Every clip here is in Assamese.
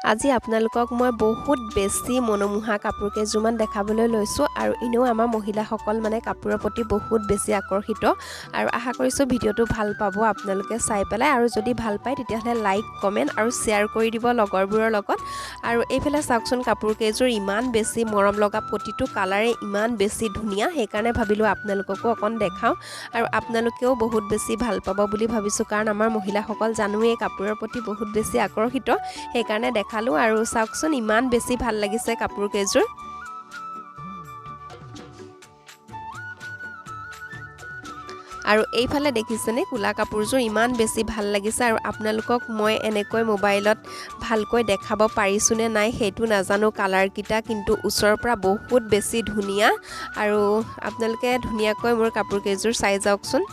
আজি আপোনালোকক মই বহুত বেছি মনোমোহা কাপোৰ কেইযোৰমান দেখাবলৈ লৈছোঁ আৰু এনেও আমাৰ মহিলাসকল মানে কাপোৰৰ প্ৰতি বহুত বেছি আকৰ্ষিত আৰু আশা কৰিছোঁ ভিডিঅ'টো ভাল পাব আপোনালোকে চাই পেলাই আৰু যদি ভাল পায় তেতিয়াহ'লে লাইক কমেণ্ট আৰু শ্বেয়াৰ কৰি দিব লগৰবোৰৰ লগত আৰু এইফালে চাওকচোন কাপোৰ কেইযোৰ ইমান বেছি মৰম লগা প্ৰতিটো কালাৰে ইমান বেছি ধুনীয়া সেইকাৰণে ভাবিলোঁ আপোনালোককো অকণ দেখাওঁ আৰু আপোনালোকেও বহুত বেছি ভাল পাব বুলি ভাবিছোঁ কাৰণ আমাৰ মহিলাসকল জানোৱেই কাপোৰৰ প্ৰতি বহুত বেছি আকৰ্ষিত সেইকাৰণে দেখালো আৰু চাওকচোন ইমান বেছি ভাল লাগিছে কাপোৰ কেইযোৰ আৰু এইফালে দেখিছেনে কুলা কাপোৰযোৰ ইমান বেছি ভাল লাগিছে আৰু আপোনালোকক মই এনেকৈ মোবাইলত ভালকৈ দেখাব পাৰিছোনে নাই সেইটো নাজানো কালাৰ কিটা কিন্তু ওচৰৰ পৰা বহুত বেছি ধুনীয়া আৰু আপোনালোকে ধুনীয়াকৈ মোৰ কাপোৰ কেইযোৰ চাই যাওকচোন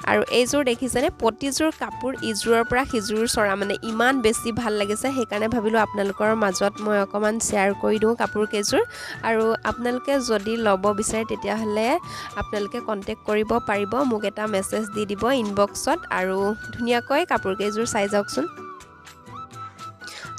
আৰু এইযোৰ দেখিছেনে প্ৰতিযোৰ কাপোৰ ইজোৰৰ পৰা সিজোৰ চৰা মানে ইমান বেছি ভাল লাগিছে সেইকাৰণে ভাবিলোঁ আপোনালোকৰ মাজত মই অকমান শ্বেয়াৰ কৰি দিওঁ কাপোৰ কেইযোৰ আৰু আপোনালোকে যদি ল'ব বিচাৰে তেতিয়াহ'লে আপোনালোকে কন্টেক্ট কৰিব পাৰিব মোক এটা মেছেজ দি দিব ইনবক্সত আৰু ধুনীয়াকৈ কাপোৰ কেইযোৰ চাই যাওকচোন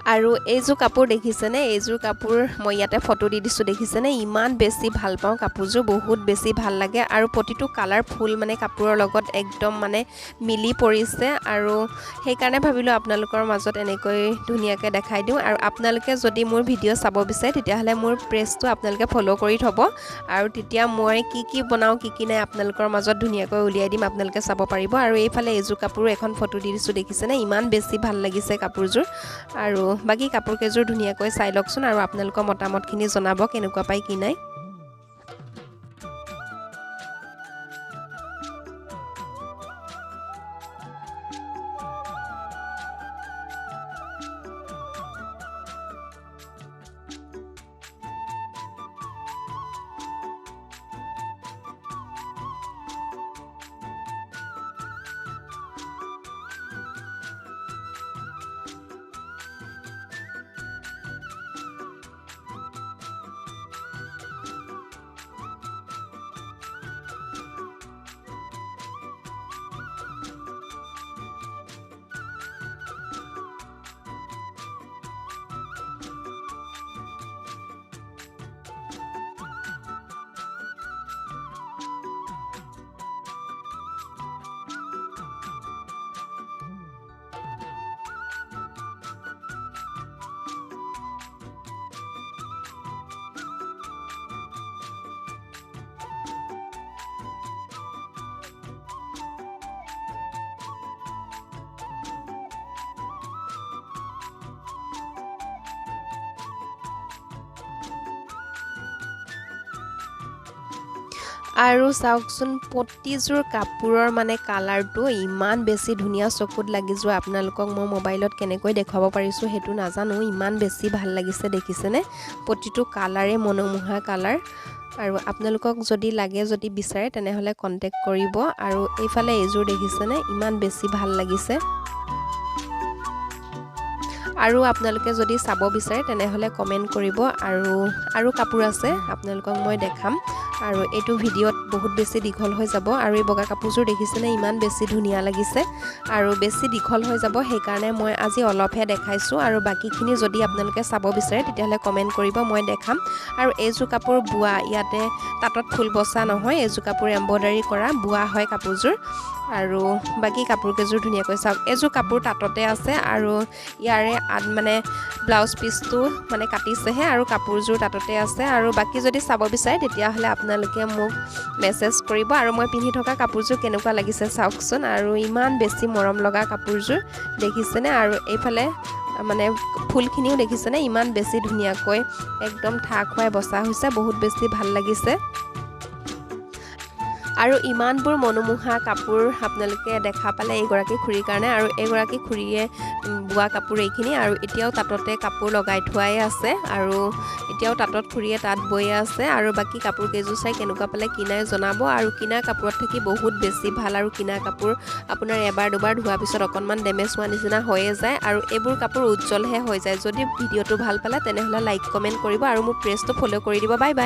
আৰু এইযোৰ কাপোৰ দেখিছেনে এইযোৰ কাপোৰ মই ইয়াতে ফটো দি দিছোঁ দেখিছেনে ইমান বেছি ভাল পাওঁ কাপোৰযোৰ বহুত বেছি ভাল লাগে আৰু প্ৰতিটো কালাৰ ফুল মানে কাপোৰৰ লগত একদম মানে মিলি পৰিছে আৰু সেইকাৰণে ভাবিলোঁ আপোনালোকৰ মাজত এনেকৈ ধুনীয়াকৈ দেখাই দিওঁ আৰু আপোনালোকে যদি মোৰ ভিডিঅ' চাব বিচাৰে তেতিয়াহ'লে মোৰ পেজটো আপোনালোকে ফ'ল' কৰি থ'ব আৰু তেতিয়া মই কি বনাওঁ কি নাই আপোনালোকৰ মাজত ধুনীয়াকৈ উলিয়াই দিম আপোনালোকে চাব পাৰিব আৰু এইফালে এইযোৰ কাপোৰ এখন ফটো দি দিছোঁ দেখিছেনে ইমান বেছি ভাল লাগিছে কাপোৰযোৰ আৰু বাকি কাপোৰ কেইযোৰ ধুনীয়াকৈ চাই লওকচোন আৰু আপোনালোকৰ মতামতখিনি জনাব কেনেকুৱা পাই কি নাই আৰু চাওকচোন প্ৰতিযোৰ কাপোৰৰ মানে কালাৰটো ইমান বেছি ধুনীয়া চকুত লাগি যোৱা আপোনালোকক মই মোবাইলত কেনেকৈ দেখাব পাৰিছোঁ সেইটো নাজানো ইমান বেছি ভাল লাগিছে দেখিছেনে প্ৰতিটো কালাৰে মনোমোহা কালাৰ আৰু আপোনালোকক যদি লাগে যদি বিচাৰে তেনেহলে কন্টেক্ট কৰিব আৰু এইফালে এইযোৰ দেখিছেনে ইমান বেছি ভাল লাগিছে আৰু আপোনালোকে যদি চাব বিচাৰে তেনেহলে কমেন্ট কৰিব আৰু কাপোৰ আছে আপোনালোকক মই দেখাম আৰু এইটো ভিডিঅ'ত বহুত বেছি দীঘল হৈ যাব আৰু এই বগা কাপোৰযোৰ দেখিছেনে ইমান বেছি ধুনীয়া লাগিছে আৰু বেছি দীঘল হৈ যাব সেইকাৰণে মই আজি অলপহে দেখাইছোঁ আৰু বাকিখিনি যদি আপোনালোকে চাব বিচাৰে তেতিয়াহ'লে কমেন্ট কৰিব মই দেখাম আৰু এইযোৰ কাপোৰ বোৱা ইয়াতে তাতত ফুল বসা নহয় এইযোৰ কাপোৰ এমব্ৰয়ডাৰী কৰা বোৱা হয় কাপোৰযোৰ আৰু বাকি কাপোৰ কেইযোৰ ধুনীয়াকৈ চাওক এইযোৰ কাপোৰ তাততে আছে আৰু ইয়াৰে মানে ব্লাউজ পিচটো মানে কাটিছেহে আৰু কাপোৰযোৰ তাততে আছে আৰু বাকি যদি চাব বিচাৰে তেতিয়াহ'লে আপোনালোকে মোক মেছেজ কৰিব আৰু মই পিন্ধি থকা কাপোৰযোৰ কেনেকুৱা লাগিছে চাওকচোন আৰু ইমান বেছি মৰম লগা কাপোৰযোৰ দেখিছেনে আৰু এইফালে মানে ফুলখিনিও দেখিছেনে ইমান বেছি ধুনীয়াকৈ একদম ঠাক হৈ বসা হৈছে বহুত বেছি ভাল লাগিছে আৰু ইমানবোৰ মনোমোহা কাপোৰ আপোনালোকে দেখা পালে এইগৰাকী খুৰীৰ কাৰণে আৰু এইগৰাকী খুৰীয়ে বোৱা কাপোৰ এইখিনি আৰু এতিয়াও তাততে কাপোৰ লগাই থোৱাই আছে আৰু এতিয়াও তাতত খুৰীয়ে তাত বৈ আছে আৰু বাকি কাপোৰ কেইযোৰ চাই কেনেকুৱা পালে কিনাই জনাব আৰু কিনা কাপোৰত থাকি বহুত বেছি ভাল আৰু কিনা কাপোৰ আপোনাৰ এবাৰ দুবাৰ ধোৱাৰ পিছত অকনমান ডেমেজ হোৱা নিচিনা হৈয়ে যায় আৰু এইবোৰ কাপোৰ উজ্জ্বলহে হৈ যায় যদি ভিডিঅ'টো ভাল পালে তেনেহলে লাইক কমেন্ট কৰিব আৰু মোৰ পেজটো ফলো কৰি দিব বাই বাই